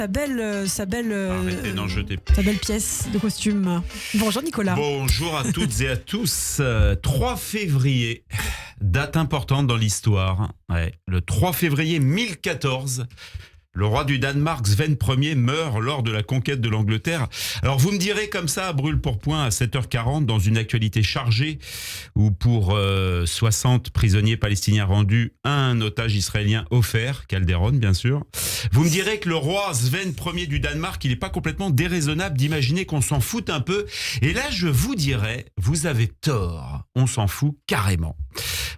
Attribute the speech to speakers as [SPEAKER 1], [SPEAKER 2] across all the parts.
[SPEAKER 1] Arrêtez d'en jeter.
[SPEAKER 2] sa belle pièce de costume. Bonjour Nicolas.
[SPEAKER 1] Bonjour à toutes et à tous. 3 février, date importante dans l'histoire. Ouais, le 3 février 1014. Le roi du Danemark, Sven Ier, meurt lors de la conquête de l'Angleterre. Alors vous me direz comme ça, à brûle-pourpoint, à 7h40, dans une actualité chargée, où pour 60 prisonniers palestiniens rendus, un otage israélien offert, Calderon bien sûr, vous me direz que le roi Sven Ier du Danemark, il n'est pas complètement déraisonnable d'imaginer qu'on s'en fout un peu. Et là, je vous dirais, vous avez tort, on s'en fout carrément.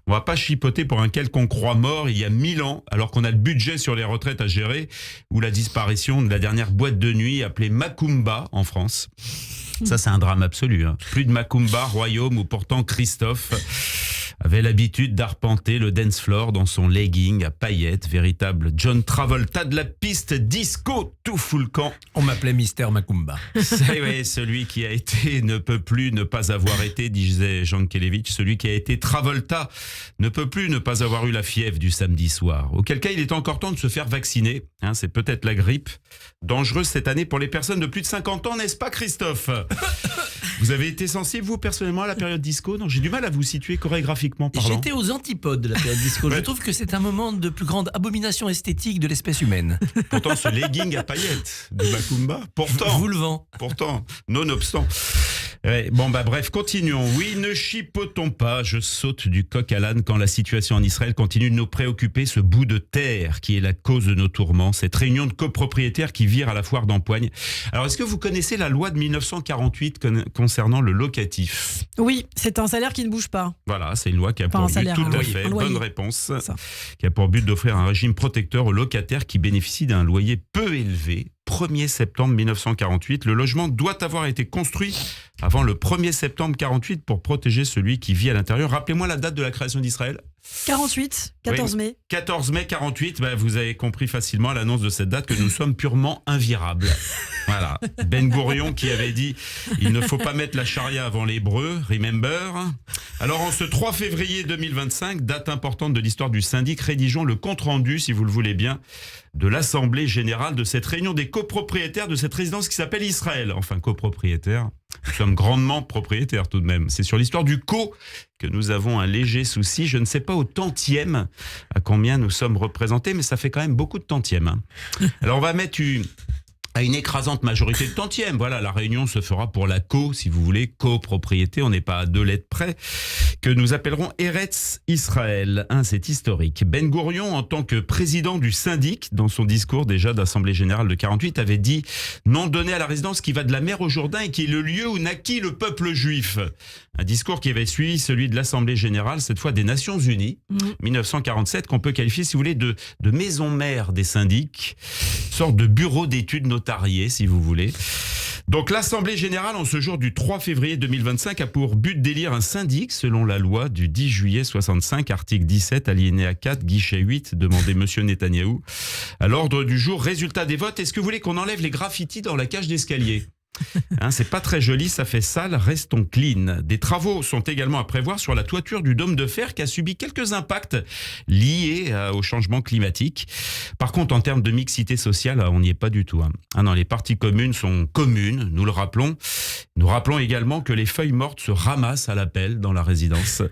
[SPEAKER 1] On va pas chipoter pour un quelconque roi mort il y a 1000 ans, alors qu'on a le budget sur les retraites à gérer, ou la disparition de la dernière boîte de nuit appelée Macumba en France. Ça, c'est un drame absolu. Plus de Macumba, royaume où pourtant Christophe avait l'habitude d'arpenter le dance floor dans son legging à paillettes, véritable John Travolta de la piste disco, tout full camp.
[SPEAKER 3] On m'appelait Mister Macumba.
[SPEAKER 1] C'est oui, celui qui a été ne peut plus ne pas avoir été, disait Jean Kelevitch. Celui qui a été Travolta ne peut plus ne pas avoir eu la fièvre du samedi soir. Auquel cas, il est encore temps de se faire vacciner. C'est peut-être la grippe. Dangereuse cette année pour les personnes de plus de 50 ans, n'est-ce pas Christophe? Vous avez été sensible, vous, personnellement, à la période disco? Non, j'ai du mal à vous situer chorégraphiquement parlant.
[SPEAKER 3] J'étais aux antipodes de la période disco.
[SPEAKER 1] Ouais.
[SPEAKER 3] Je trouve que c'est un moment de plus grande abomination esthétique de l'espèce humaine.
[SPEAKER 1] Pourtant, ce legging à paillettes de Macumba, pourtant,
[SPEAKER 3] Vous le vent.
[SPEAKER 1] nonobstant. Ouais, bref, continuons. Oui, ne chipotons pas, je saute du coq à l'âne quand la situation en Israël continue de nous préoccuper, ce bout de terre qui est la cause de nos tourments, cette réunion de copropriétaires qui vire à la foire d'empoigne. Alors, est-ce que vous connaissez la loi de 1948 concernant le locatif?
[SPEAKER 2] Oui, c'est un salaire qui ne bouge pas.
[SPEAKER 1] Voilà, c'est une loi qui a
[SPEAKER 2] Pas
[SPEAKER 1] pour
[SPEAKER 2] un
[SPEAKER 1] but,
[SPEAKER 2] salaire,
[SPEAKER 1] tout
[SPEAKER 2] un
[SPEAKER 1] à
[SPEAKER 2] loyer,
[SPEAKER 1] fait,
[SPEAKER 2] un loyer.
[SPEAKER 1] bonne réponse,
[SPEAKER 2] Ça.
[SPEAKER 1] qui a pour but d'offrir un régime protecteur aux locataires qui bénéficient d'un loyer peu élevé. 1er septembre 1948, le logement doit avoir été construit avant le 1er septembre 48 pour protéger celui qui vit à l'intérieur. Rappelez-moi la date de la création d'Israël.
[SPEAKER 2] 48, 14 mai.
[SPEAKER 1] 14 mai 48, vous avez compris facilement à l'annonce de cette date que nous sommes purement invirables. Voilà. Ben Gourion qui avait dit « Il ne faut pas mettre la charia avant l'hébreu, remember ». Alors en ce 3 février 2025, date importante de l'histoire du syndic, rédigeons le compte-rendu, si vous le voulez bien, de l'Assemblée Générale de cette réunion des copropriétaires de cette résidence qui s'appelle Israël. Enfin, copropriétaires. Nous sommes grandement propriétaires tout de même. C'est sur l'histoire du co que nous avons un léger souci. Je ne sais pas au tantième à combien nous sommes représentés, mais ça fait quand même beaucoup de tantièmes. Alors on va mettre à une écrasante majorité de tantièmes. Voilà, la réunion se fera pour la si vous voulez, copropriété. On n'est pas à 2 lettres près, que nous appellerons Eretz Israël. C'est historique. Ben Gourion, en tant que président du syndic, dans son discours déjà d'Assemblée Générale de 48, avait dit « Nom donné à la résidence qui va de la mer au Jourdain et qui est le lieu où naquit le peuple juif ». Un discours qui avait suivi celui de l'Assemblée Générale, cette fois des Nations Unies, 1947, qu'on peut qualifier, si vous voulez, de maison mère des syndics, sorte de bureau d'études notarié, si vous voulez. Donc l'Assemblée Générale, en ce jour du 3 février 2025, a pour but d'élire un syndic, selon la loi du 10 juillet 65, article 17, alinéa 4, guichet 8, demandez Monsieur Netanyahou. À l'ordre du jour, résultat des votes, est-ce que vous voulez qu'on enlève les graffitis dans la cage d'escalier ? C'est pas très joli, ça fait sale, restons clean. Des travaux sont également à prévoir sur la toiture du dôme de fer qui a subi quelques impacts liés au changement climatique. Par contre, en termes de mixité sociale, on n'y est pas du tout. Non, les parties communes sont communes, nous le rappelons. Nous rappelons également que les feuilles mortes se ramassent à la pelle dans la résidence.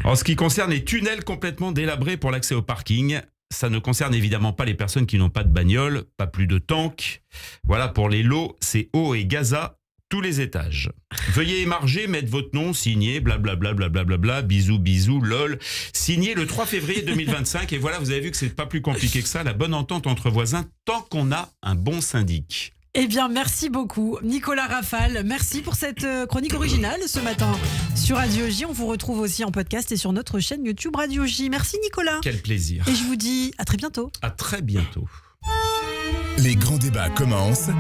[SPEAKER 1] En ce qui concerne les tunnels complètement délabrés pour l'accès au parking, ça ne concerne évidemment pas les personnes qui n'ont pas de bagnole, pas plus de tank. Voilà, pour les lots, c'est eau et Gaza, tous les étages. Veuillez émarger, mettre votre nom, signer, blablabla, blablabla, bisous, bisous, lol. Signé le 3 février 2025. Et voilà, vous avez vu que c'est pas plus compliqué que ça, la bonne entente entre voisins, tant qu'on a un bon syndic.
[SPEAKER 2] Eh bien, merci beaucoup, Nicolas Rafal. Merci pour cette chronique originale ce matin sur Radio J. On vous retrouve aussi en podcast et sur notre chaîne YouTube Radio J. Merci, Nicolas.
[SPEAKER 1] Quel plaisir.
[SPEAKER 2] Et je vous dis à très bientôt.
[SPEAKER 1] À très bientôt.
[SPEAKER 4] Les grands débats commencent.